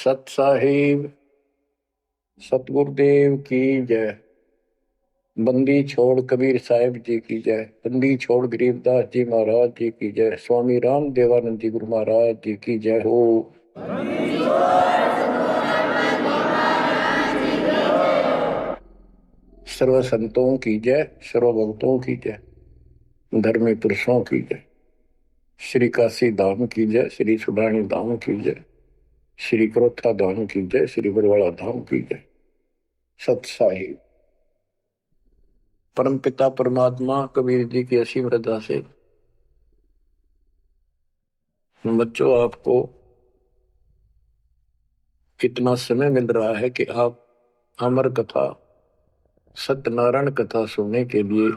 सत साहिब सतगुरुदेव की जय। बंदी छोड़ कबीर साहिब जी की जय। बंदी छोड़ गरीबदास जी महाराज जी की जय। स्वामी राम देवानंद जी गुरु महाराज जी की जय हो। सर्व संतों की जय, सर्व भक्तों की जय, धर्मी पुरुषों की जय। श्री काशी धाम की जय, श्री सुडानी धाम की जय, श्री क्रोथा धाम की जय, श्री बरवाड़ा धाम की जय। सत साहिब परम पिता परमात्मा कबीर जी की असीम रजा से बच्चों आपको इतना समय मिल रहा है कि आप अमर कथा सत्यनारायण कथा सुनने के लिए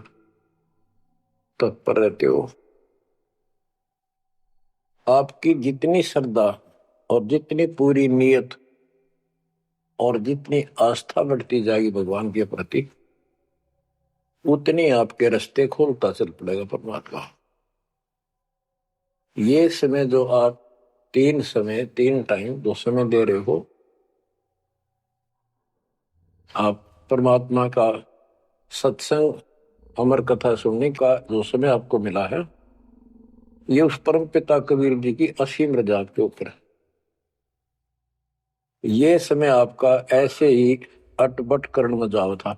तत्पर रहते हो। आपकी जितनी श्रद्धा और जितनी पूरी नियत और जितनी आस्था बढ़ती जाएगी भगवान के प्रति, उतनी आपके रास्ते खोलता चल पड़ेगा परमात्मा। ये समय जो आप तीन टाइम दो समय दे रहे हो, आप परमात्मा का सत्संग अमर कथा सुनने का जो समय आपको मिला है, ये उस परम पिता कबीर जी की असीम रजा के ऊपर है। ये समय आपका ऐसे ही अटपट करण में जाओ था।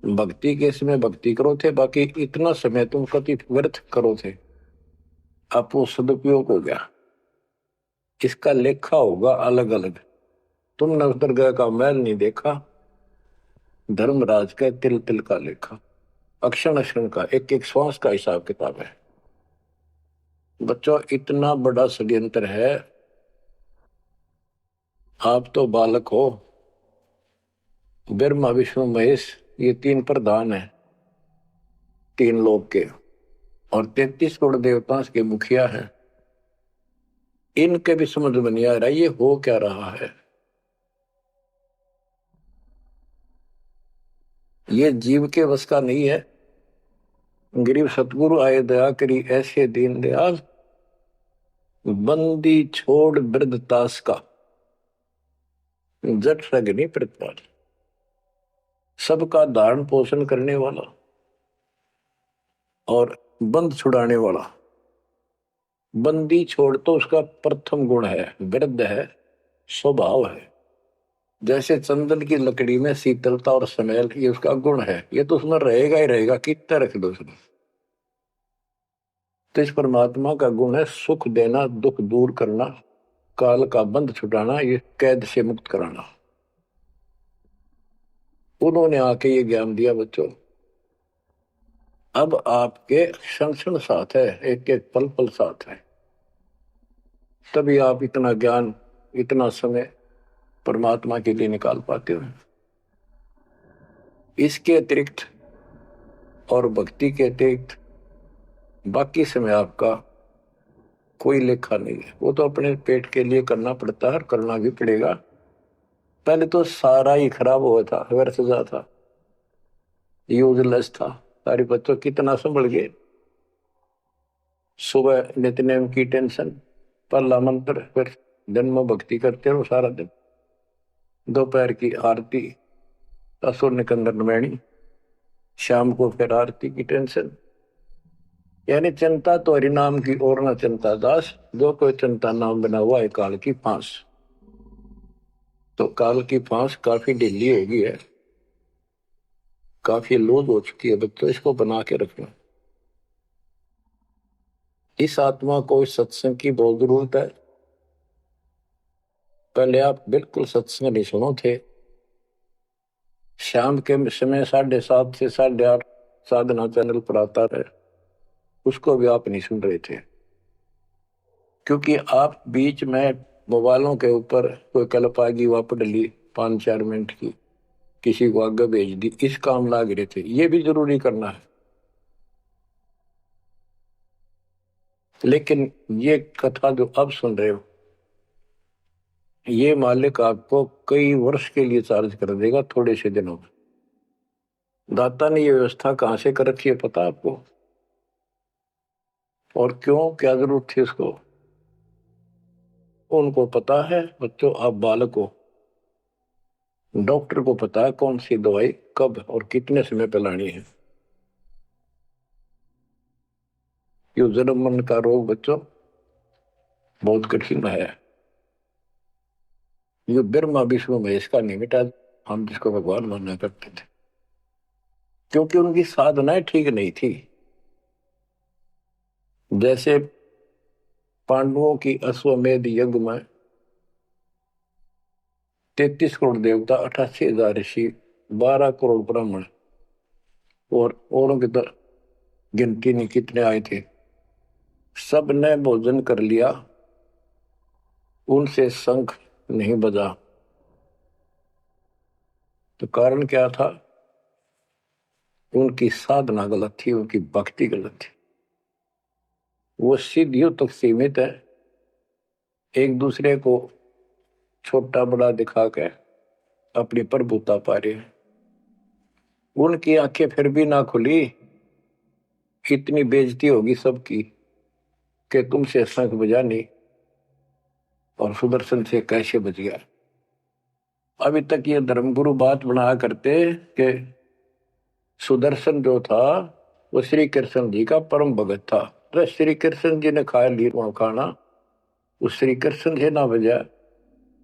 भक्ति के समय भक्ति करो थे, बाकी इतना समय तुम कति व्यर्थ करो थे, अब वो सदुपयोग हो गया। इसका लेखा होगा अलग अलग। तुमने उस दरगाह का मैल नहीं देखा, धर्मराज का तिल तिल का लेखा, अक्षण अक्षण का, एक एक श्वास का हिसाब किताब है। बच्चों इतना बड़ा षड्यंत्र है। आप तो बालक हो, ब्रह्मा विष्णु महेश ये तीन प्रधान है, तीन लोक के, और 33 करोड़ देवता के मुखिया हैं। इनके भी समझ में नहीं आ रहा ये हो क्या रहा है। ये जीव के वश का नहीं है। गरीब सतगुरु आए दया करी ऐसे दीन दयाल, बंदी छोड़ वृद्धतास का, जट रगनी प्रतिपाल। सबका धारण पोषण करने वाला और बंद छुड़ाने वाला। बंदी छोड़ तो उसका प्रथम गुण है, वृद्ध है, स्वभाव है। जैसे चंदन की लकड़ी में शीतलता और स्मेल, ये उसका गुण है, ये तो उसमें रहेगा ही रहेगा, कितना रख दो उसमें। तो इस परमात्मा का गुण है सुख देना, दुख दूर करना, काल का बंध छुटाना, ये कैद से मुक्त कराना। उन्होंने आके ये ज्ञान दिया बच्चों। अब आपके क्षण क्षण साथ है, एक एक पल पल साथ है, तभी आप इतना ज्ञान इतना समय परमात्मा के लिए निकाल पाते हो। इसके अतिरिक्त और भक्ति के अतिरिक्त बाकी समय आपका कोई लेखा नहीं है। वो तो अपने पेट के लिए करना पड़ता है, करना भी पड़ेगा। पहले तो सारा ही खराब हुआ था, व्यर्थ जा था, यूजलेस था। सारे बच्चों कितना संभल गए। सुबह नित्यनेम की टेंशन, पहला मंत्र, फिर जन्म भक्ति करते रहो सारा दिन, दोपहर की आरती, असुर निकंदर नमैनी, शाम को फिर आरती की टेंशन। यानी चिंता तो हरि नाम की और न चिंता दास, जो कोई चिंता नाम बना हुआ है काल की फांस। तो काल की फांस काफी ढीली हो गई है, काफी लूज हो चुकी है बच्चों, इसको बना के रखना। इस आत्मा को इस सत्संग की बहुत जरूरत है। पहले आप बिल्कुल सत्संग नहीं सुनो थे। शाम के समय 7:30 से 8:30 साधना चैनल पर आता है, उसको भी आप नहीं सुन रहे थे, क्योंकि आप बीच में मोबाइलों के ऊपर कोई कल्प आ गई, वापस डली 5-4 मिनट की, किसी को आगे भेज दी, इस काम लाग रहे थे। ये भी जरूरी करना है, लेकिन ये कथा जो अब सुन रहे हो, ये मालिक आपको कई वर्ष के लिए चार्ज कर देगा थोड़े से दिनों में। दाता ने ये व्यवस्था कहां से कर रखी है पता आपको? और क्यों, क्या जरूरत थी उसको? उनको पता है बच्चों, आप बालक हो, डॉक्टर को पता है कौन सी दवाई कब और कितने समय पे लानी है। ये जन्म मन का रोग बच्चों बहुत कठिन है। ये ब्रह्मा विष्णु महेश का नहीं मिटा, हम जिसको भगवान माना करते थे, क्योंकि उनकी साधनाएं ठीक नहीं थी। जैसे पांडवों की अश्वमेध यज्ञ में 33 करोड़ देवता, 88,000 ऋषि, 12 करोड़ ब्राह्मण और औरों की तो गिनती नहीं कितने आए थे, सब ने भोजन कर लिया, उनसे शंख नहीं बजा। तो कारण क्या था? उनकी साधना गलत थी, उनकी भक्ति गलत थी। वो सिद्धियों तक सीमित है, एक दूसरे को छोटा बड़ा दिखा के अपनी प्रभुता पा रहे हैं। उनकी आंखें फिर भी ना खुली, इतनी बेइज्जती होगी सबकी कि तुमसे शंख बजा नहीं और सुदर्शन से कैसे बच गया। अभी तक ये धर्मगुरु बात बनाया करते कि सुदर्शन जो था वो श्री कृष्ण जी का परम भगत था, तो श्री कृष्ण जी ने खाया ली खाना, उस श्री कृष्ण से ना बजा,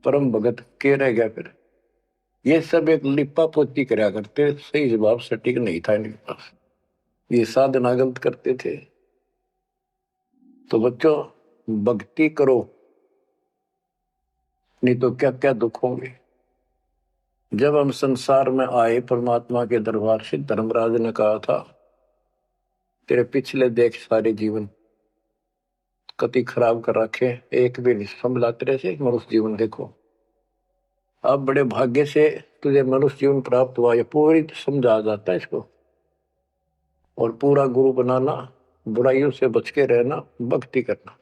परम भगत के रह गया फिर। ये सब एक लिपा पोती कराया करते, सही जवाब सटीक नहीं था इनके पास, ये साधना गलत करते थे। तो बच्चों भक्ति करो, नहीं तो क्या क्या दुख होंगे। जब हम संसार में आए परमात्मा के दरबार से धर्मराज ने कहा था, तेरे पिछले देख सारे जीवन कति खराब कर रखे, एक भी नहीं संभला तेरे से, मनुष्य जीवन देखो। अब बड़े भाग्य से तुझे मनुष्य जीवन प्राप्त हुआ, ये पूरी समझा जाता है इसको। और पूरा गुरु बनाना, बुराइयों से बच के रहना, भक्ति करना।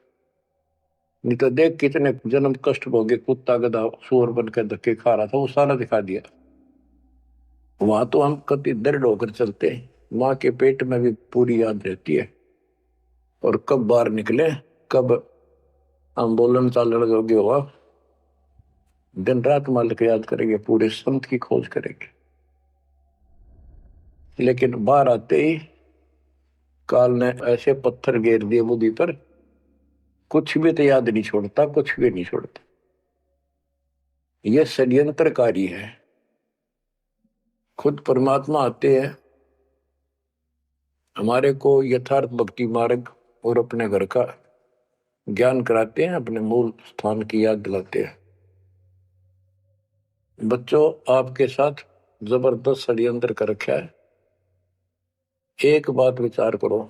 नहीं तो देख कितने जन्म कष्ट भोगे, कुत्ता गधा सुअर बन के धक्के खा रहा था, वो सारा दिखा दिया। वहां तो हम कति दृढ़ होकर चलते हैं, माँ के पेट में भी पूरी याद रहती है, और कब बाहर निकले, कब हम बोलन चालन योग्य हुआ, दिन रात मालिक याद करेंगे, पूरे संत की खोज करेंगे। लेकिन बाहर आते ही काल ने ऐसे पत्थर घेर दिए बुद्धि पर, कुछ भी तो याद नहीं छोड़ता, कुछ भी नहीं छोड़ता। यह षड्यंत्रकारी है। खुद परमात्मा आते हैं, हमारे को यथार्थ भक्ति मार्ग और अपने घर का ज्ञान कराते हैं, अपने मूल स्थान की याद दिलाते हैं। बच्चों आपके साथ जबरदस्त षड्यंत्र कर रखा है। एक बात विचार करो,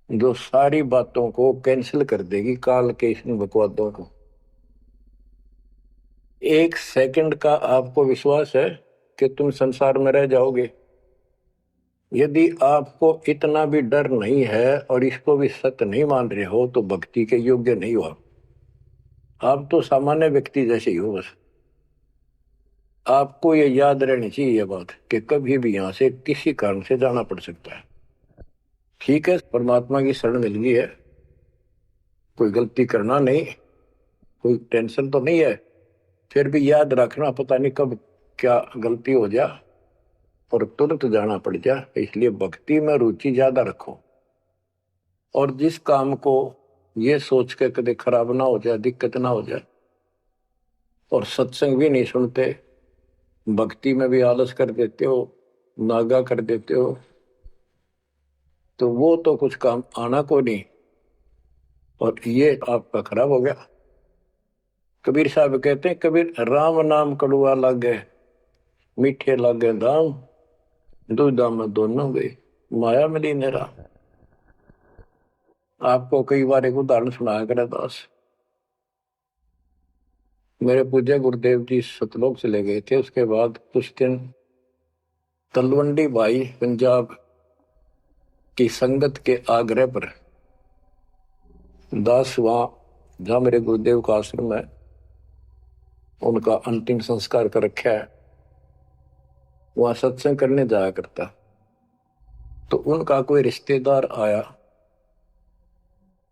जो सारी बातों को कैंसिल कर देगी, काल के इन बकवादों को। एक सेकंड का आपको विश्वास है कि तुम संसार में रह जाओगे? यदि आपको इतना भी डर नहीं है और इसको भी सत्य नहीं मान रहे हो, तो भक्ति के योग्य नहीं हो। आप तो सामान्य व्यक्ति जैसे ही हो बस। आपको ये याद रहनी चाहिए ये बात कि कभी भी यहां से किसी कारण से जाना पड़ सकता है। ठीक है, परमात्मा की शरण मिल गई है, कोई गलती करना नहीं, कोई टेंशन तो नहीं है, फिर भी याद रखना पता नहीं कब क्या गलती हो जाए और तुरंत जाना पड़ जाए। इसलिए भक्ति में रुचि ज्यादा रखो, और जिस काम को ये सोच के कभी खराब ना हो जाए, दिक्कत ना हो जाए, और सत्संग भी नहीं सुनते, भक्ति में भी आलस कर देते हो, नागा कर देते हो, तो वो तो कुछ काम आना को नहीं, और ये आपका खराब हो गया। कबीर साहब कहते हैं, कबीर राम नाम कड़ुआ लागे, मीठे लागे दाम, दूधा में दोनों गए, माया मिली नेरा। आपको कई बार एक उदाहरण सुनाया करे दास। मेरे पूज्य गुरुदेव जी सतलोक चले गए थे, उसके बाद कुछ दिन तलवंडी भाई पंजाब की संगत के आग्रह पर दास वहां, जहां मेरे गुरुदेव का आश्रम है, उनका अंतिम संस्कार कर रखा है, वहां सत्संग करने जाया करता। तो उनका कोई रिश्तेदार आया,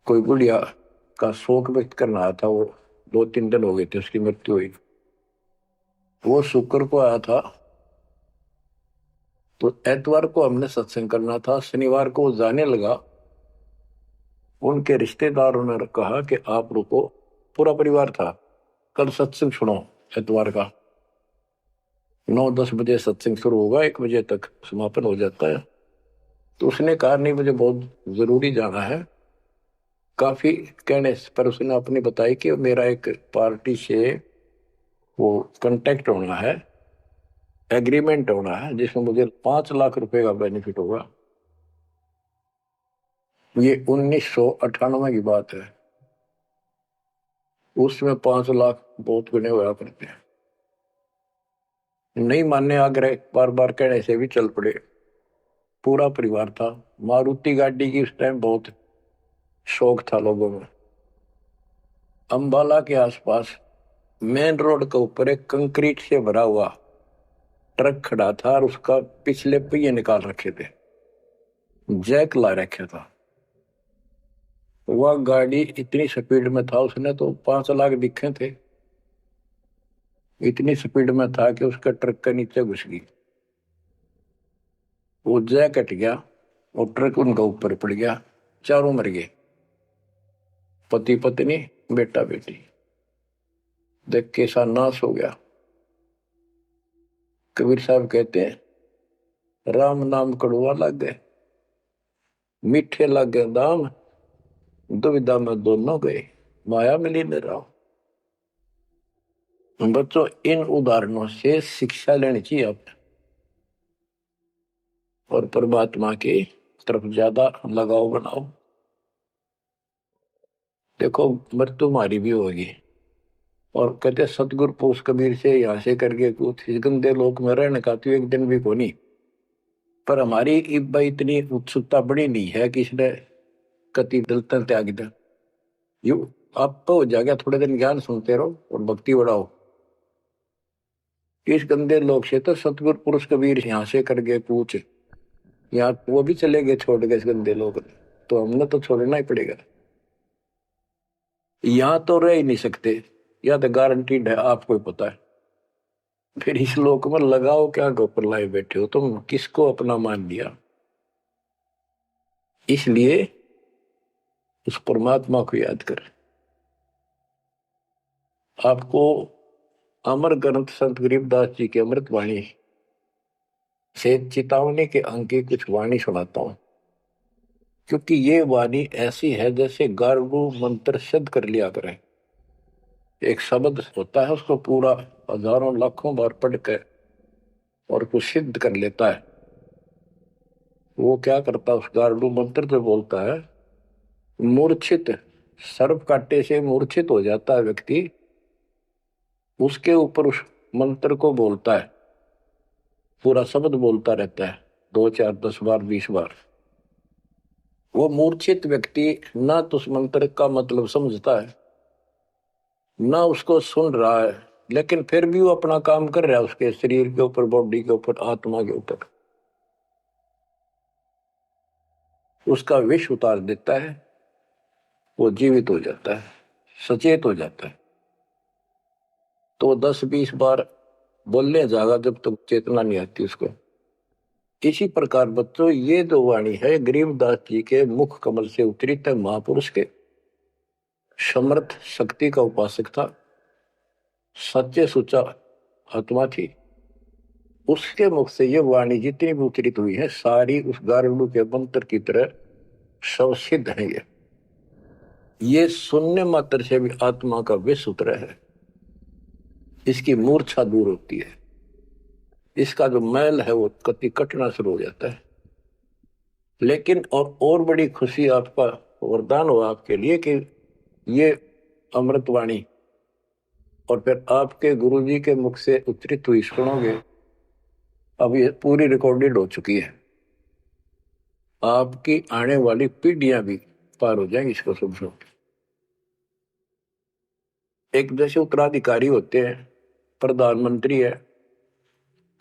कोई बुढ़िया का शोक व्यक्त करना आया था। वो 2-3 दिन हो गए थे उसकी मृत्यु हुई। वो शुक्र को आया था, तो एतवार को हमने सत्संग करना था। शनिवार को वो जाने लगा। उनके रिश्तेदारों ने कहा कि आप रुको, पूरा परिवार था, कल सत्संग सुनो एतवार का। 9-10 बजे सत्संग शुरू होगा, 1 बजे तक समापन हो जाता है। तो उसने कहा नहीं, मुझे बहुत जरूरी जाना है। काफी कहने पर उसने अपनी बताई कि मेरा एक पार्टी से वो कांटेक्ट होना है, एग्रीमेंट होना है, जिसमें मुझे 5 लाख रुपए का बेनिफिट होगा। ये 1998 की बात है। उसमें 5 लाख बहुत गुने हुआ करते हैं। नहीं मानने आग्रह बार बार कहने से भी चल पड़े। पूरा परिवार था। मारुति गाड़ी की उस टाइम बहुत शौक था लोगों में। अंबाला के आसपास मेन रोड के ऊपर एक कंक्रीट से भरा हुआ ट्रक खड़ा था और उसका पिछले पहिए निकाल रखे थे, जैक ला रखा था। वह गाड़ी इतनी स्पीड में था, उसने तो 5 लाख दिखे थे। इतनी स्पीड में था कि उसका ट्रक के नीचे घुस गई। वो जैक कट गया और ट्रक उनका ऊपर पड़ गया। चारों मर गए, पति पत्नी बेटा बेटी। देख के सा नाश हो गया। कबीर साहब कहते हैं, राम नाम कड़वा लग गए, मीठे लग गए दाम, दुविधा में दोनों गए, माया मिली न राम। बच्चों, इन उदाहरणों से शिक्षा लेनी चाहिए आप, और परमात्मा की तरफ ज्यादा लगाव बनाओ। देखो, मृत्यु हमारी भी होगी। और कहते सतगुरु पुरुष कबीर से यहाँ से करके कुछ इस गंदे लोक में रहने का तो एक दिन भी को नहीं। पर हमारी इतनी उत्सुकता बड़ी नहीं है कि इसने कति दलतन त्याग दे। यू आप तो हो जाएगा, थोड़े दिन ज्ञान सुनते रहो और भक्ति बढ़ाओ। इस गंदे लोग से तो सतगुरु पुरुष कबीर यहाँ से करके पूछ, यहाँ वो भी चले गए छोड़ के इस गंदे लोग, तो हमने तो छोड़ना ही पड़ेगा। यहाँ तो रह ही नहीं सकते, या तो गारंटीड है, आपको ही पता है। फिर इस लोक में लगाओ क्या गोपर लाए बैठे हो तुम, किसको अपना मान लिया। इसलिए उस परमात्मा को याद कर। आपको अमर ग्रंथ संत गरीबदास जी की अमृत वाणी से चेतावनी के अंक की कुछ वाणी सुनाता हूं, क्योंकि ये वाणी ऐसी है जैसे गारडू मंत्र सिद्ध कर लिया करें। एक शब्द होता है, उसको पूरा हजारों लाखों बार पढ़ के और कुछ सिद्ध कर लेता है। वो क्या करता है, उस गारडू मंत्र से बोलता है, मूर्छित सर्प काटे से मूर्छित हो जाता है व्यक्ति, उसके ऊपर उस मंत्र को बोलता है, पूरा शब्द बोलता रहता है 2, 4, 10 बार 20 बार। वो मूर्छित व्यक्ति ना तो उस मंत्र का मतलब समझता है, ना उसको सुन रहा है, लेकिन फिर भी वो अपना काम कर रहा है उसके शरीर के ऊपर, बॉडी के ऊपर, आत्मा के ऊपर। उसका विष उतार देता है, वो जीवित हो जाता है, सचेत हो जाता है। तो 10-20 बार बोलने जाएगा जब तक चेतना नहीं आती उसको। इसी प्रकार बच्चों, ये जो वाणी है गरीबदास जी के मुख कमल से उतरी तक महापुरुष के समर्थ शक्ति का उपासक था, सच्चे सुचा आत्मा थी। उसके मुख से ये वाणी जितनी भी उतरित हुई है, सारी उस गारुड़ के मंत्र की तरह सब सिद्ध है। ये सुनने मात्र से भी आत्मा का विष उतरा है, इसकी मूर्छा दूर होती है, इसका जो मैल है वो कति कटना शुरू हो जाता है। लेकिन और बड़ी खुशी आपका वरदान हो आपके लिए कि ये अमृतवाणी और फिर आपके गुरुजी के मुख से उच्चरित हुई सुनोगे। अब ये पूरी रिकॉर्डेड हो चुकी है, आपकी आने वाली पीढ़ियां भी पार हो जाएंगी इसको सुन सुन। एक जैसे उत्तराधिकारी होते हैं, प्रधानमंत्री है,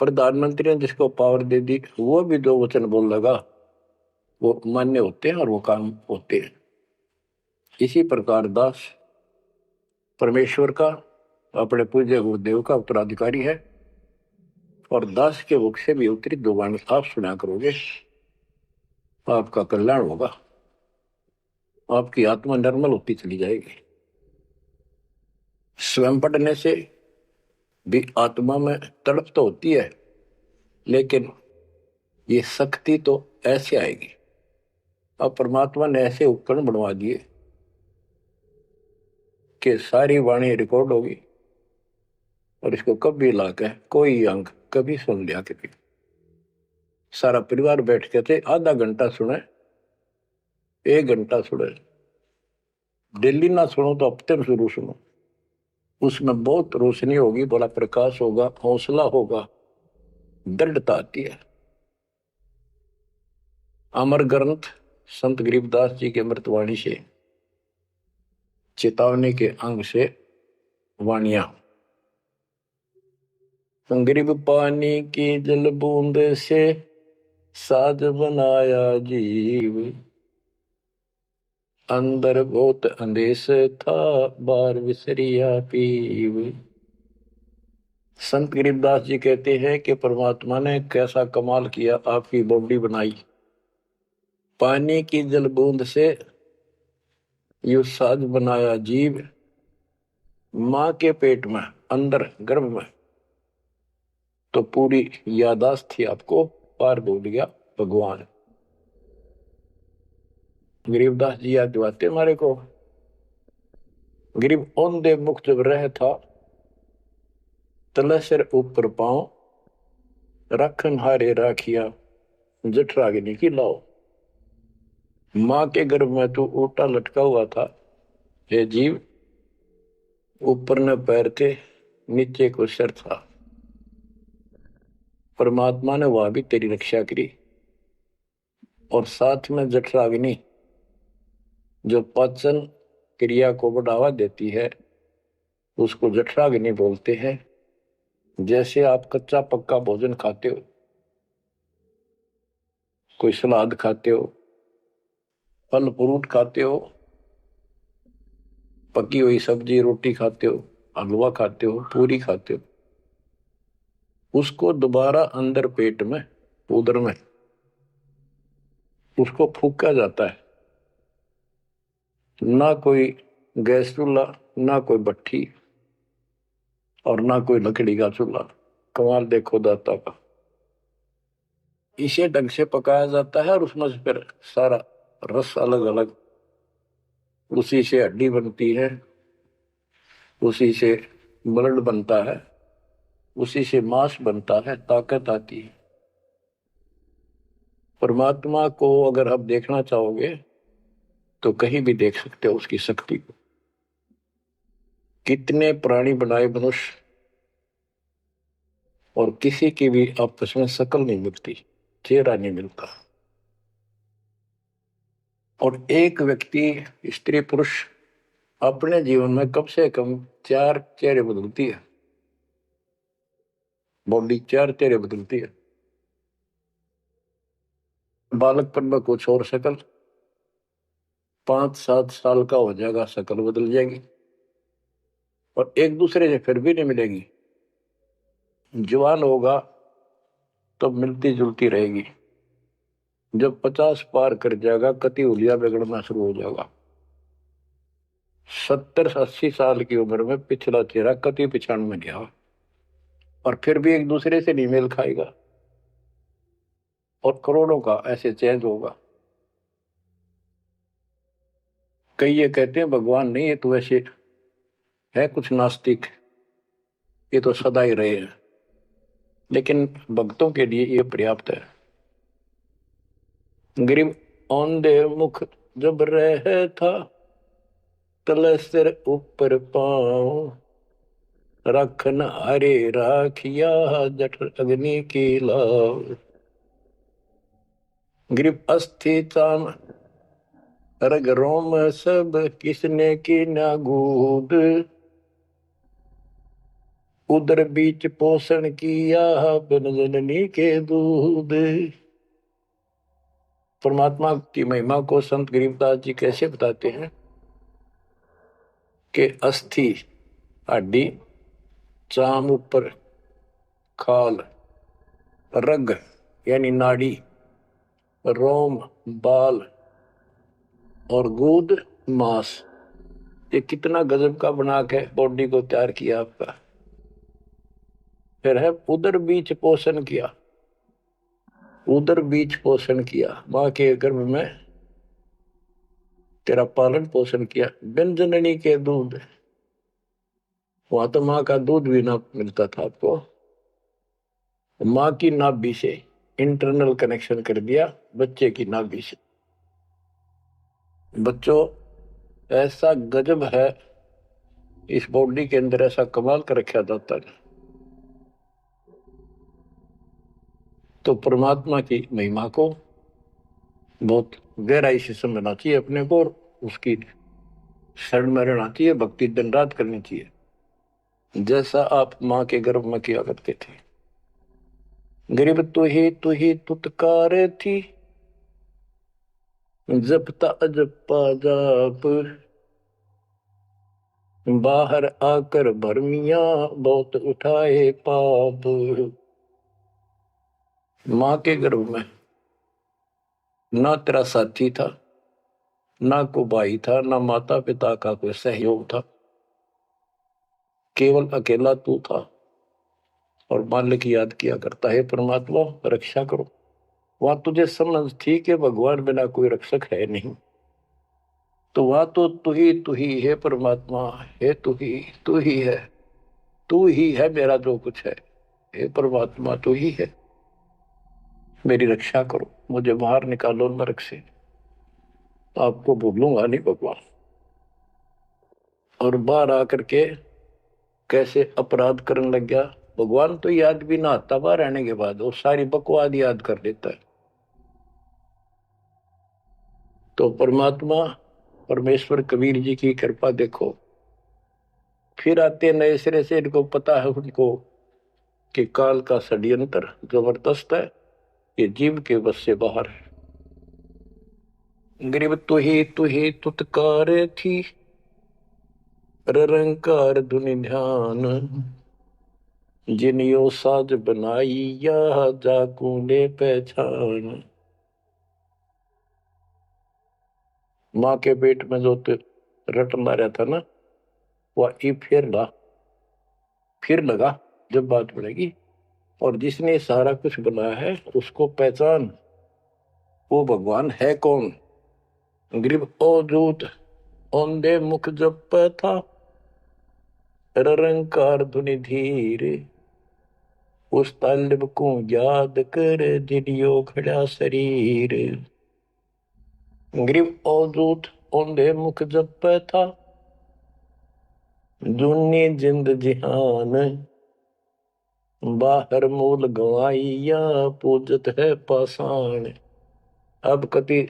प्रधानमंत्री ने जिसको पावर दे दी, वो भी जो वचन बोल लगा वो मान्य होते हैं और वो काम होते हैं। इसी प्रकार दास परमेश्वर का, अपने पूज्य गुरुदेव का उत्तराधिकारी है, और दास के मुख से भी उत्तरी दो वाणी आप सुना करोगे, आपका कल्याण होगा, आपकी आत्मा निर्मल होती चली जाएगी। स्वयं पढ़ने से भी आत्मा में तड़प तो होती है, लेकिन ये शक्ति तो ऐसे आएगी। अब परमात्मा ने ऐसे उपकरण बनवा दिए कि सारी वाणी रिकॉर्ड होगी, और इसको कभी लाकर कोई अंक कभी सुन लिया कभी, सारा परिवार बैठ के थे, आधा घंटा सुने, 1 घंटा सुने, डेली ना सुनो तो हफ्ते में शुरू सुनो, उसमें बहुत रोशनी होगी, बड़ा प्रकाश होगा, हौसला होगा, दृढ़ता आती है। अमर ग्रंथ संत गरीबदास जी के अमृतवाणी से, चेतावनी के अंग से वाणियां। गरीब पानी की जल बूंद से साज बनाया जीव, अंदर बहुत अंदेश था बार विसरिया पीव। संत गरीबदास जी कहते हैं कि परमात्मा ने कैसा कमाल किया, आपकी बॉडी बनाई, पानी की जल बूंद से यू साज बनाया जीव, मां के पेट में अंदर गर्भ में तो पूरी यादाश्त थी आपको, पार बोल गया भगवान। गरीबदास जी याद दिवाते हमारे को, गरीब औंधे मुख जब रह था, तले सिर ऊपर पांव, रखन हारे राखिया जठराग्नि की लाओ। मां के गर्भ में तू उल्टा लटका हुआ था, हे जीव, ऊपर न पैर थे, नीचे को सिर था, परमात्मा ने वहां भी तेरी रक्षा करी, और साथ में जठराग्नि जो पाचन क्रिया को बढ़ावा देती है, उसको जठराग्नि बोलते हैं। जैसे आप कच्चा पक्का भोजन खाते हो, कोई सलाद खाते हो, फल फ्रूट खाते हो, पकी हुई सब्जी रोटी खाते हो, हलवा खाते हो, पूरी खाते हो, उसको दोबारा अंदर पेट में, उदर में उसको फूका जाता है। ना कोई गैस चूल्हा, ना कोई भट्ठी, और ना कोई लकड़ी का चूल्हा। कमाल देखो दाता का, इसे ढंग से पकाया जाता है, और उसमें से फिर सारा रस अलग अलग, उसी से हड्डी बनती है, उसी से ब्लड बनता है, उसी से मांस बनता है, ताकत आती है। परमात्मा को अगर आप देखना चाहोगे तो कहीं भी देख सकते हो उसकी शक्ति को। कितने प्राणी बनाए मनुष्य, और किसी की भी आपस में शकल नहीं मिलती, चेहरा नहीं मिलता, और एक व्यक्ति स्त्री पुरुष अपने जीवन में कम से कम 4 चेहरे बदलती है, बॉडी 4 चेहरे बदलती है। बालकपन में कुछ और शकल, 5-7 साल का हो जाएगा शकल बदल जाएगी, और एक दूसरे से फिर भी नहीं मिलेगी। जवान होगा तो मिलती जुलती रहेगी, जब 50 पार कर जाएगा कति हुलिया बिगड़ना शुरू हो जाएगा। 70-80 साल की उम्र में पिछला चेहरा कति पिछाड़ में गया, और फिर भी एक दूसरे से नहीं मेल खाएगा, और करोड़ों का ऐसे चेंज होगा। कई ये कहते हैं भगवान नहीं है, तो ऐसे है कुछ नास्तिक, ये तो सदा ही रहे हैं, लेकिन भक्तों के लिए ये पर्याप्त है। गरीब औंधे मुख जब रह था, तले सिर ऊपर पांव, रखन हरे राखिया जठर अग्नि की लाव। गरीब अस्थि चाम रग रोम सब, किसने की ना गूद, उदर बीच पोषण किया बिन जननी के दूध। परमात्मा की महिमा को संत गरीबदास जी कैसे बताते हैं के अस्थि हड्डी, चाम ऊपर खाल, रग यानी नाड़ी, रोम बाल और गूद मांस। ये कितना गजब का बना के बॉडी को तैयार किया आपका। फिर है उदर बीच पोषण किया, उदर बीच पोषण किया, मां के गर्भ में तेरा पालन पोषण किया। व्यंजननी के दूध, वहां तो मां का दूध भी ना मिलता था आपको, मां की नाभि से इंटरनल कनेक्शन कर दिया बच्चे की नाभि से। बच्चों ऐसा गजब है इस बॉडी के अंदर, ऐसा कमाल कर रखा जाता है। तो परमात्मा की महिमा को बहुत गहराई से समझना चाहिए अपने को, और उसकी शरण में रहना चाहिए, भक्ति दिन रात करनी चाहिए, जैसा आप मां के गर्भ में किया करते थे। गरीब तू ही तुतकार थी, जपता अजपा जाप, बाहर आकर भरमिया बहुत उठाए पाप। मां के गर्भ में ना तेरा साथी था, ना को भाई था, ना माता पिता का कोई सहयोग था, केवल अकेला तू था। और मालिक याद किया करता है, परमात्मा रक्षा करो। वहां तुझे समझ थी कि भगवान बिना कोई रक्षक है नहीं, तो वहां तो तू ही है परमात्मा, है तू ही है, तू ही है मेरा जो कुछ है। हे परमात्मा तू ही है, मेरी रक्षा करो, मुझे बाहर निकालो नरक से, आपको भूलूंगा नहीं भगवान। और बाहर आकर के कैसे अपराध करने लग गया भगवान, तो याद भी ना आता बाहर रहने के बाद, वो सारी बकवाद याद कर लेता है। तो परमात्मा परमेश्वर कबीर जी की कृपा देखो, फिर आते नए सिरे से, इनको पता है उनको कि काल का षड्यंत्र जबरदस्त है, ये जीव के बस से बाहर है। गरीब तू ही तुतकार थी, रंकार धुनि ध्यान, जिन यो साज बनाई या जाकूने पहचान। मां के पेट में जो रट मारा था ना, वह ई फिर लगा जब बात बढ़ेगी, और जिसने सारा कुछ बनाया है उसको पहचान, वो भगवान है कौन। गरीब ओ दूत औंधे मुख जप था, रंकार धुनि धीर, उस तालिब को याद कर जिनियो खड़ा शरीर। गरीब ओ दूत औंधे मुख जप था, जूनी जिंद जिहान, बाहर मूल गवाइया पूजत है पाषाण। अब कति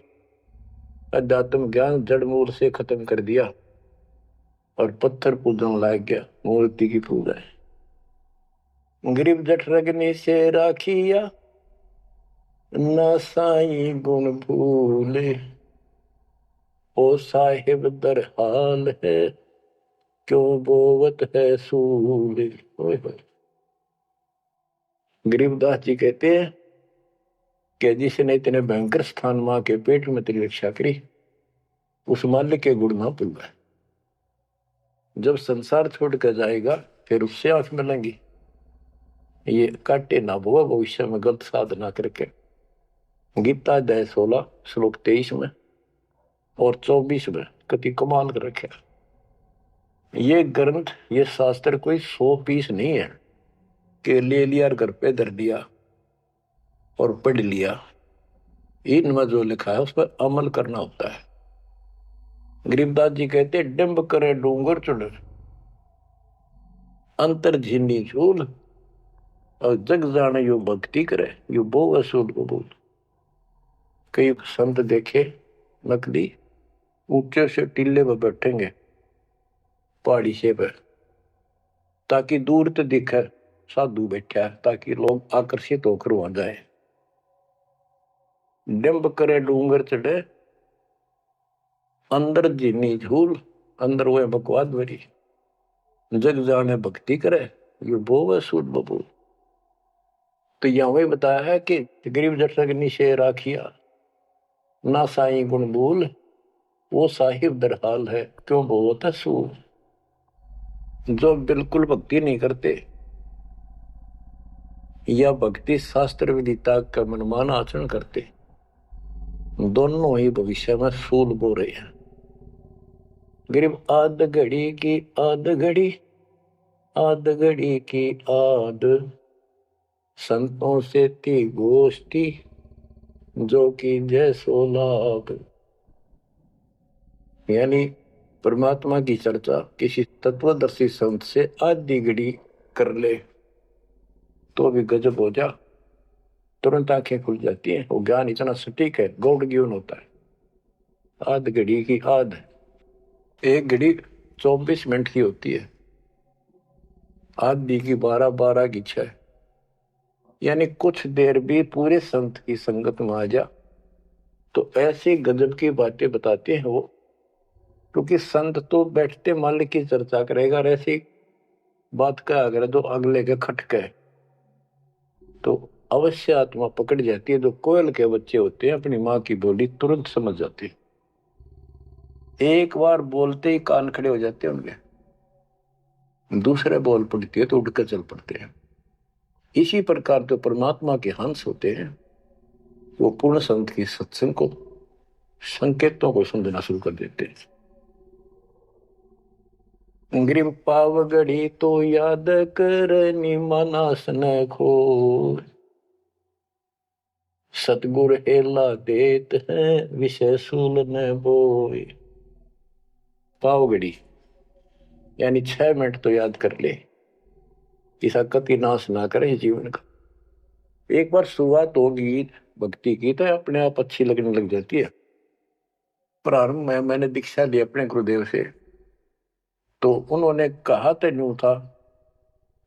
अध्यात्म ज्ञान जड़ मूल से खत्म कर दिया और पत्थर पूजन लाग गया, मूर्ति की पूजा है। गरीब जठ रगनी से राखिया, ना साई गुण भूले, ओ साहिब दर हाल है, क्यों बोवत है सूले। गरीबदास जी कहते हैं कि जिसने इतने भयंकर स्थान मां के पेट में तेरी रक्षा करी, उस मालिक के गुण ना भूलना। जब संसार छोड़ कर जाएगा फिर उससे आंख मिलेंगी, ये काटे ना भुआ भविष्य में गलत साधना करके। गीता अध्याय 16 श्लोक 23 में और 24 में कति कमाल कर रखे। ये ग्रंथ, ये शास्त्र कोई 100 पीस नहीं है कि ले लिया और घर पे धर दिया और पढ़ लिया। इनमें जो लिखा है उस पर अमल करना होता है। गरीबदास जी कहते डिंब करे डूंगर चुड़, अंतर झीनी झूल, और जग जाने यो भक्ति करे, यो बो असूल कबूल। कई संत देखे नकली ऊंचे से टीले पर बैठेंगे पहाड़ी से पर, ताकि दूर तो दिखे साधु बैठा है, ताकि लोग आकर्षित होकर वहां जाए। डिंब करे डूंगर चढ़े, अंदर जीनी झूल, अंदर वो बकवाद भरी। जग जाने भक्ति करे ये बोवे सूट बबू। तो यहाँ वही बताया है कि गरीब जटक निशे राखिया ना साई गुण भूल, वो साहिब दरहाल है क्यों बहुत है सूल। जो बिल्कुल भक्ति नहीं करते या भक्ति शास्त्र विदिता का मनमान आचरण करते, दोनों ही भविष्य में सूल बो रहे हैं। गरीब आध घड़ी की आध घड़ी, आध घड़ी की आध, संतों से थी गोष्ठी जो कि जैसो लाभ। यानी परमात्मा की चर्चा किसी तत्वदर्शी संत से आधी घड़ी कर ले तो भी गजब हो जा, तुरंत आंखें खुल जाती हैं। वो ज्ञान इतना सटीक है, गौड़ ज्ञान होता है। आध घड़ी की आध, एक घड़ी 24 मिनट की होती है, आधी की 12 की 6, यानी कुछ देर भी पूरे संत की संगत में आ जा तो ऐसी गजब की बातें बताते हैं वो। क्योंकि संत तो बैठते मालिक की चर्चा करेगा और ऐसी बात का अगर जो अगले के खटके तो अवश्य आत्मा पकड़ जाती है। जो कोयल के बच्चे होते हैं अपनी माँ की बोली तुरंत समझ जाती है, एक बार बोलते ही कान खड़े हो जाते हैं उनके, दूसरे बोल पड़ती है तो उठकर चल पड़ते हैं। इसी प्रकार जो परमात्मा के हंस होते हैं वो पूर्ण संत की सत्संग को, संकेतों को समझना शुरू कर देते हैं। ग्रीव पावगढ़ी तो याद करनी मानस न खो, सतगुर हेला देत है विषय सूल न बोए। पावगढ़ी यानी 6 मिनट तो याद कर ले, इसा कति नाश ना करे जीवन का। एक बार शुरुआत होगी भक्ति की तो अपने आप अच्छी लगने लग जाती है। प्रारंभ में मैंने दीक्षा ली अपने गुरुदेव से, तो उन्होंने कहा तो यूं था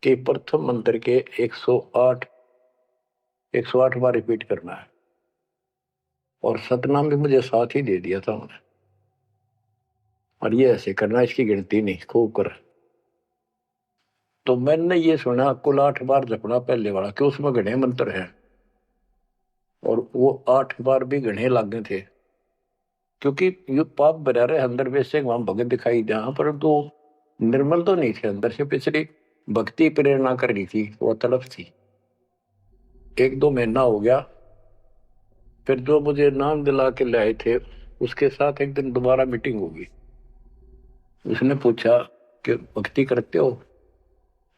कि प्रथम मंत्र के 108 बार रिपीट करना है, और सतनाम भी मुझे साथ ही दे दिया था उन्होंने, और ये ऐसे करना, इसकी गिनती नहीं, खूब कर। तो मैंने ये सुना कुल 8 बार जपना पहले वाला, कि उसमें घने मंत्र हैं, और वो 8 बार भी घने लागे थे। क्योंकि ये पाप भरा रहे अंदर वैसे वहां भगत दिखाई दिया, पर तो निर्मल तो नहीं थे अंदर से, पिछली भक्ति प्रेरणा कर रही थी, वो तड़प थी। 1-2 महीना हो गया, फिर जो मुझे नाम दिला के लाए थे उसके साथ एक दिन दोबारा मीटिंग होगी। उसने पूछा कि भक्ति करते हो?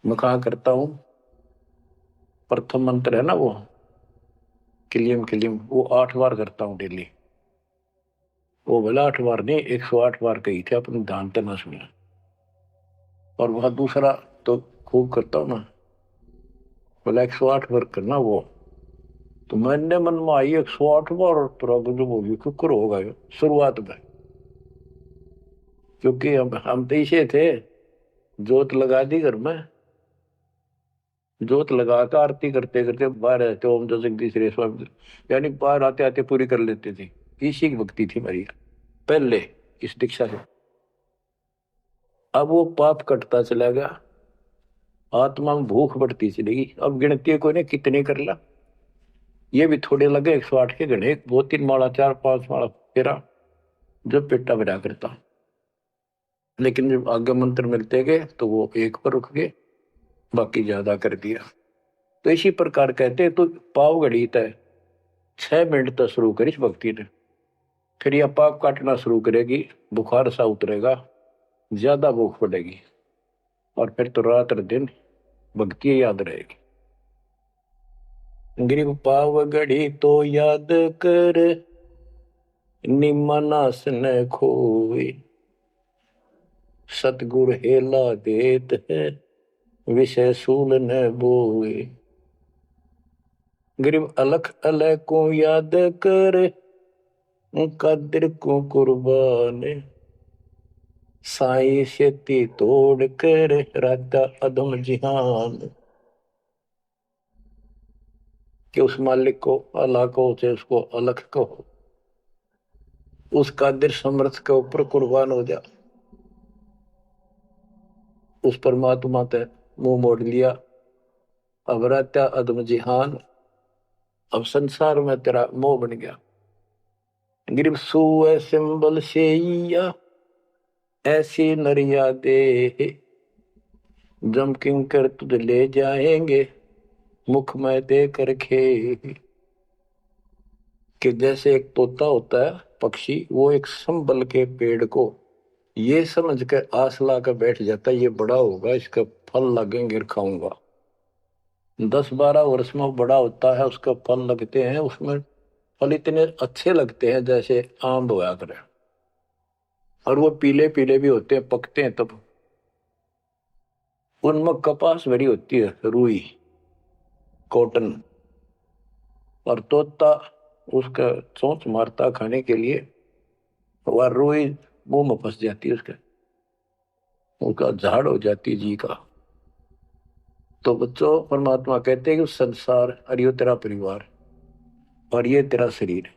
मैं कहा करता हूं। प्रथम मंत्र है ना वो किलियम किलियम, वो 8 बार करता हूं डेली। वो बोला 8 बार नहीं, 108 बार कही थे, अपने ध्यान तो ना सुना। और वह दूसरा तो खूब करता हूं ना, बोला 108 बार करना वो। तो मैंने मन में आई 108 बार, और प्रॉब्लम होगी कुकर होगा शुरुआत में। क्योंकि हम तो इसे थे, जोत लगा दी घर में, जोत लगाकर आरती करते करते बाहर आते, ओम जो जगदीश रे स्वामी, यानी बाहर आते आते पूरी कर लेते थे। इसी की भक्ति थी मेरी पहले इस दीक्षा से। अब वो पाप कटता चला गया, आत्मा में भूख बढ़ती चलेगी। अब गिनती को ने कितने कर ला, ये भी थोड़े लगे 108 के गणे, 2-3 माला 4-5 माला फेरा जब पेटा भरा करता। लेकिन जब आगे मंत्र मिलते गए तो वो एक पर रुक गए, बाकी ज्यादा कर दिया। तो इसी प्रकार कहते तो पाव घड़ी तय 6 मिनट तक शुरू करी भक्ति ने, फिर यह पाप काटना शुरू करेगी, बुखार सा उतरेगा, ज्यादा भूख पड़ेगी, और फिर तो रात दिन भक्ति याद रहेगी। गिरिव पाव घड़ी तो याद कर निमनास न खोए, सतगुर हेला देत है विषय सूल न बोए। गिरिव अलख अलह को याद कर कादिर को कुर्बान, साई शेती तोड़ कर राता अधम जिहान। कि उस मालिक को अल्लाह को, चाहे उसको अलख को, उस कादिर समर्थ के ऊपर कुर्बान हो जा। उस परमात्मा ते मुंह मोड़ लिया। अब रहता अदम जिहान, अब संसार में तेरा मोह बन गया। गिरब सुए सिंबल शेया ऐसी नरिया दे, जम किंकर तुझ ले जाएंगे मुख में दे कर खे। कि जैसे एक तोता होता है पक्षी, वो एक संबल के पेड़ को ये समझ कर आस ला कर बैठ जाता है, ये बड़ा होगा, इसका फल लगेंगे, खाऊंगा। 10-12 वर्ष में वो बड़ा होता है, उसका फल लगते हैं, उसमें फल इतने अच्छे लगते हैं जैसे आम होया करे, और वो पीले पीले भी होते हैं, पकते हैं तब। उनमें कपास भरी होती है, रुई, कॉटन, और तोता उसका चोंच मारता खाने के लिए, वह रुई मुंह में फंस जाती है, उसका झाड़ हो जाती जी का। तो बच्चों, परमात्मा कहते हैं कि संसार और ये तेरा परिवार और ये तेरा शरीर,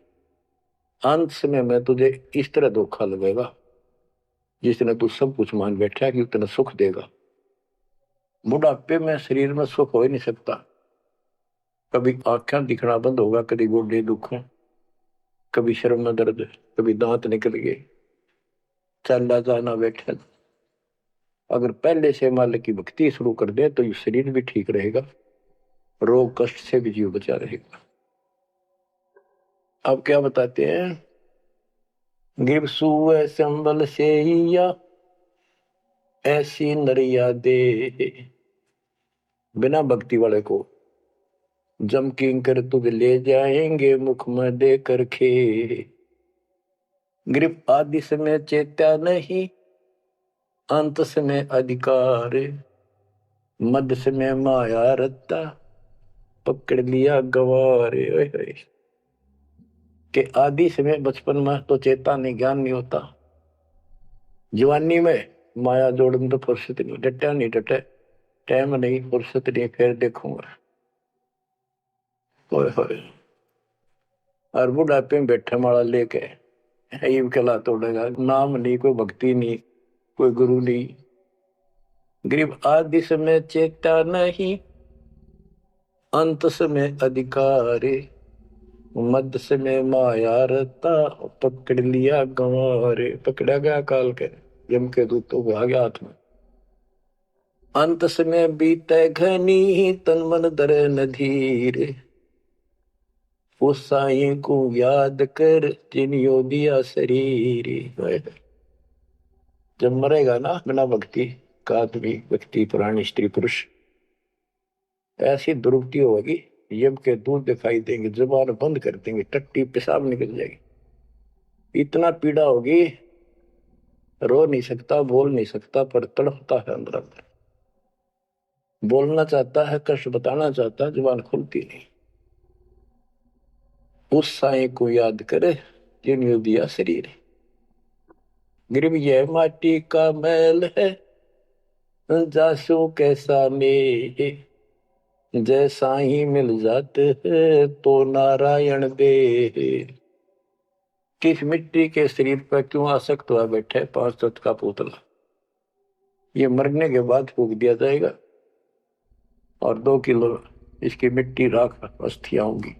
अंत समय में तुझे इस तरह धोखा लगेगा जिसने तू सब कुछ मान बैठा कि उतना सुख देगा। बुढ़ापे में शरीर में सुख हो ही नहीं सकता। कभी आंखें दिखना बंद होगा, कभी गोडे दुख, कभी शर्म में दर्द, कभी दांत निकल गए, चलना जाना बैठा। अगर पहले से मालिक की भक्ति शुरू कर दे तो ये शरीर भी ठीक रहेगा, रोग कष्ट से भी जीव बचा रहेगा। अब क्या बताते हैं, गिर सुए संबल से या ऐसी नरिया दे, बिना भक्ति वाले को जम किंकर तुझ ले जाएंगे मुख में दे कर खे। ग्रिप आदि समय चेत्या नहीं, अंत समय अधिकार, मध्य समय माया रत्ता, पकड़ लिया गवारे। के आदि समय बचपन में तो चेता नहीं, ज्ञान नहीं होता। जवानी में माया जोड़न तो फुर्सत नहीं, डटा नहीं डटे, टाइम नहीं, फुर्सत नहीं, फिर देखूंगा। और बुढ़ापे में बैठे माला लेके ये कला तोड़ेगा, नाम नहीं, कोई भक्ति नहीं, कोई गुरु नहीं। गरीब आदि समय चेता नहीं, अंत समय अधिकारी, मध्य समय माया रता, पकड़ लिया गंवारे। पकड़ा गया काल के, यम के दूत तो आ गया हाथ में। अंत समय बीते घनी, तन मन दरे नधीर, उस साईं को याद कर जिनियो दिया शरीर। जब मरेगा ना बिना भक्ति का आदमी, व्यक्ति, प्राणी, स्त्री, पुरुष, ऐसी दुर्गति होगी, यम के दूध दिखाई देंगे, जुबान बंद कर देंगे, टट्टी पेशाब निकल जाएगी, इतना पीड़ा होगी, रो नहीं सकता, बोल नहीं सकता, पर तड़पता है अंदर अंदर, बोलना चाहता है, कष्ट बताना चाहता है, जुबान खुलती नहीं। उस साईं को याद करे जिन्होंने दिया शरीर। गरीब यह माटी का मैल है, जासू कैसा ने, जैसा ही मिल जाते है तो नारायण दे। किस मिट्टी के शरीर पर क्यों आसक्त हुआ बैठे 5 तत्व का पुतला, ये मरने के बाद फूक दिया जाएगा और 2 किलो इसकी मिट्टी राख अस्थियां होंगी।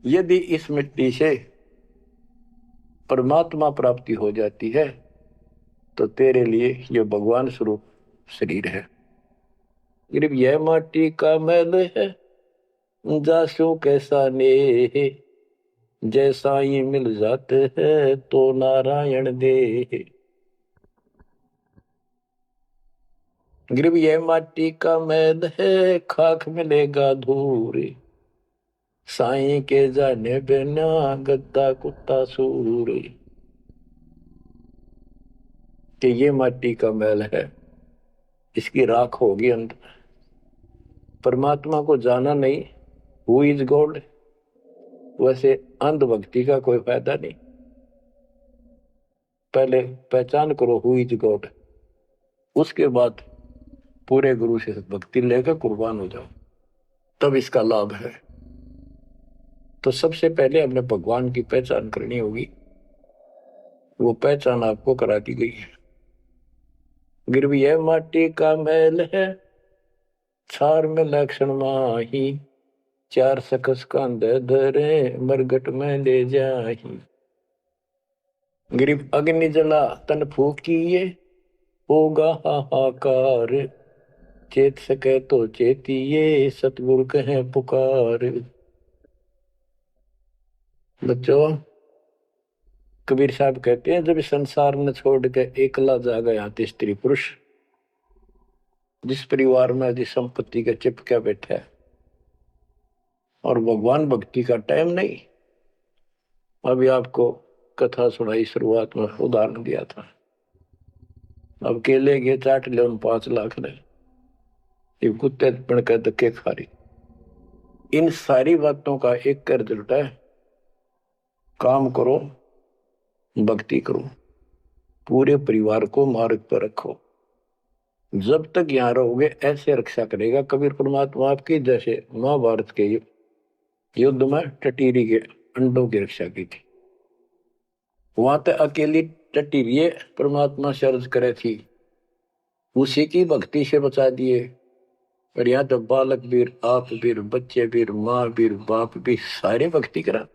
यदि इस मिट्टी से परमात्मा प्राप्ति हो जाती है तो तेरे लिए यह भगवान स्वरूप शरीर है। सिर्फ यह माटी का मैल है, जासू कैसा ने, जैसा ही मिल जाते है तो नारायण दे। गिरब यह माटी का मैल है, खाक मिलेगा धूर, साईं के जाने बिना गद्दा कुत्ता सूर। कि ये माटी का मैल है, इसकी राख होगी अंदर। परमात्मा को जाना नहीं, हु इज गॉड, वैसे अंधभक्ति का कोई फायदा नहीं। पहले पहचान करो हु इज गॉड, उसके बाद पूरे गुरु से भक्ति लेकर कुर्बान हो जाओ, तब इसका लाभ है। तो सबसे पहले हमने भगवान की पहचान करनी होगी, वो पहचान आपको करा दी गई है। गिरवी है माटी का मैल है, छार में लक्षण माही, चार सकस कांधे धरे, मरगट में ले जाही। गिरिव अग्नि जला तन फूकिए, होगा हाहाकार, चेत सके तो चेतिए, सतगुरु कहे पुकार। बच्चों, कबीर साहब कहते हैं, जब संसार में छोड़ के एकला जा गया स्त्री पुरुष, जिस परिवार में जिस संपत्ति के चिपके बैठे है और भगवान भक्ति का टाइम नहीं। अभी आपको कथा सुनाई, शुरुआत में उदाहरण दिया था। अब केले के चाट ले, उन 5 लाख ने, ये कुत्ते बन के धक्के खा रही। इन सारी बातों का एक कर रिजल्ट है, काम करो, भक्ति करो, पूरे परिवार को मार्ग पर रखो। जब तक यहां रहोगे ऐसे रक्षा करेगा कबीर परमात्मा आपकी, जैसे महाभारत के युद्ध में टटीरी के अंडों की रक्षा की थी। वहां तक अकेली टटीरी परमात्मा शर्ज करे थी, उसी की भक्ति से बचा दिए। और यहाँ तो बालक वीर, आप वीर, बच्चे वीर, माँ वीर, बाप भी सारे भक्ति करा।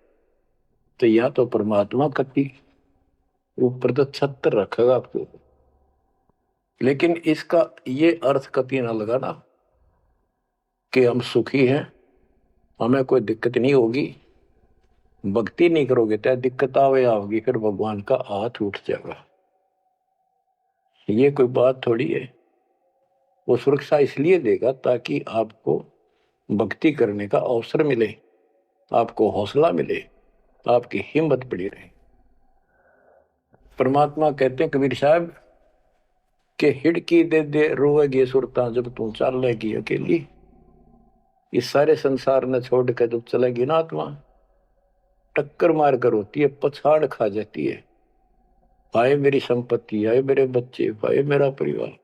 तो यहाँ तो परमात्मा कति ऊपर तो छत्र रखेगा आपको। लेकिन इसका ये अर्थ कभी ना लगाना कि हम सुखी हैं, हमें कोई दिक्कत नहीं होगी। भक्ति नहीं करोगे तो दिक्कत आवे आओगी, फिर भगवान का हाथ उठ जाएगा। ये कोई बात थोड़ी है। वो सुरक्षा इसलिए देगा ताकि आपको भक्ति करने का अवसर मिले, आपको हौसला मिले, आपकी हिम्मत बड़ी रहे। परमात्मा कहते हैं कबीर साहब के हिड़की दे दे रोएगी सुरता, जब तू चलेगी अकेली। इस सारे संसार ने छोड़ कर जब चलेगी ना आत्मा, टक्कर मार कर होती है, पछाड़ खा जाती है। हाय मेरी संपत्ति, हाय मेरे बच्चे, हाय मेरा परिवार।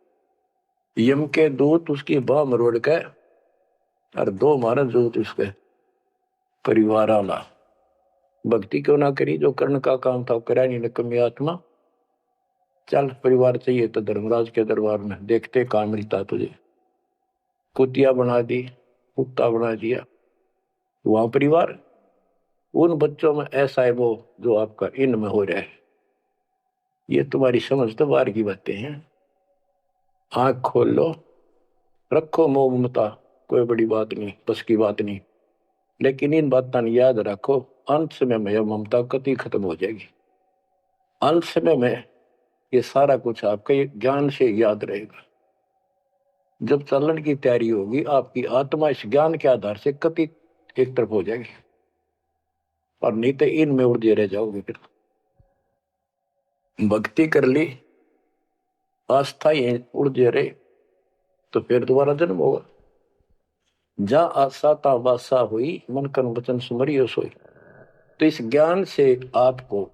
यम के दूत उसकी बाह मरोड़ के और 2 मारा दूत उसके परिवार आला। भक्ति क्यों ना करी, जो कर्ण का काम था करा नहीं, निकम्मी आत्मा। चल परिवार चाहिए तो धर्मराज के दरबार में, देखते कहां मिलता तुझे। कुतिया बना दी, कुत्ता बना दिया। वहां परिवार, उन बच्चों में ऐसा है वो जो आपका इनमें हो रहा है। ये तुम्हारी समझ तो बाहर की बातें हैं। आंख खोल लो, रखो मोह ममता, कोई बड़ी बात नहीं, बस की बात नहीं। लेकिन इन बातों ने याद रखो, अंत समय में यह ममता कति खत्म हो जाएगी। अंत समय में ये सारा कुछ आपके ज्ञान से याद रहेगा। जब चलन की तैयारी होगी, आपकी आत्मा इस ज्ञान के आधार से कति एक तरफ हो जाएगी, और नहीं तो इनमें उलझे रह जाओगे। फिर भक्ति कर ली, आस्था ही उलझे रहे, तो फिर दोबारा जन्म होगा। जा आशा ता वासा हुई, मन कन वचन सुमरियो सोई। तो इस ज्ञान से आपको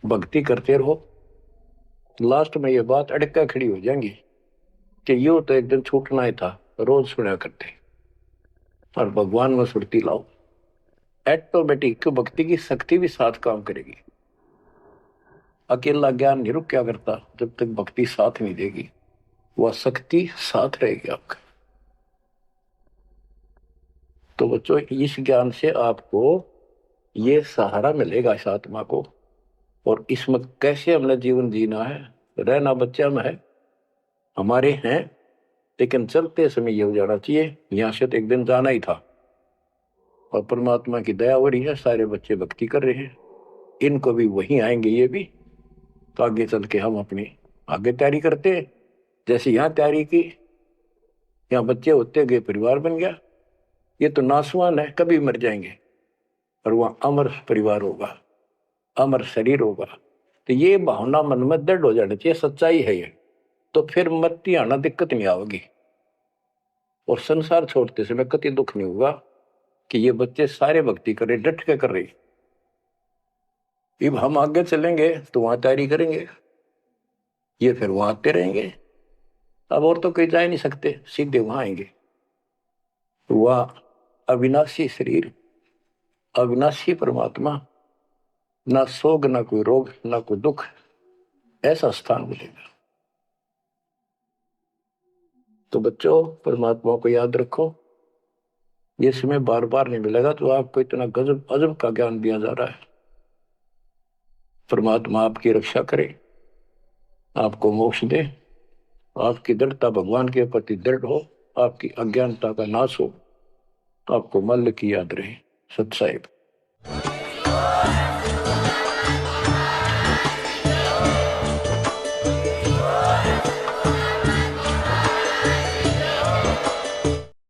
भक्ति करते रहो। लास्ट में ये बात अड़का खड़ी हो जाएंगी कि यूं तो एक दिन छूटना ही था, रोज सुना करते, और भगवान में सुरती लाओ। ऑटोमेटिक भक्ति की शक्ति भी साथ काम करेगी। अकेला ज्ञान नहीं रुक क्या करता, जब तक भक्ति साथ नहीं देगी, वह शक्ति साथ रहेगी आपका। तो बच्चों, इस ज्ञान से आपको ये सहारा मिलेगा इस आत्मा को, और इसमें कैसे हमने जीवन जीना है, रहना बच्चा में है, हमारे हैं। लेकिन चलते समय ये हो जाना चाहिए, यहां से तो एक दिन जाना ही था, और परमात्मा की दया हो रही है, सारे बच्चे भक्ति कर रहे हैं, इनको भी वहीं आएंगे ये भी। तो आगे चल के हम अपनी आगे तैयारी करते हैं, जैसे यहाँ तैयारी की, यहाँ बच्चे होते गए, परिवार बन गया। ये तो नासवान है, कभी मर जाएंगे, और वहां अमर परिवार होगा, अमर शरीर होगा। तो ये भावना मन में दृढ़ हो जानी चाहिए, सच्चाई है ये। तो फिर मरती आना दिक्कत नहीं आएगी, और संसार छोड़ते समय कति दुख नहीं होगा कि ये बच्चे सारे भक्ति कर रहे, डट के कर रहे। अब हम आगे चलेंगे तो वहां तैयारी करेंगे, ये फिर वहां आते रहेंगे। अब और तो कहीं जा नहीं सकते, सीधे वहां आएंगे। वह अविनाशी शरीर, अविनाशी परमात्मा, ना सोग, ना कोई रोग, ना कोई दुख, ऐसा स्थान मिलेगा। तो बच्चों, परमात्मा को याद रखो। ये समय बार बार नहीं मिलेगा, तो आपको इतना गजब अजब का ज्ञान दिया जा रहा है। परमात्मा आपकी रक्षा करे, आपको मोक्ष दे, आपकी दृढ़ता भगवान के प्रति दृढ़ हो, आपकी अज्ञानता का नाश हो, आपको मल्ल की याद रहे। सत साहिब।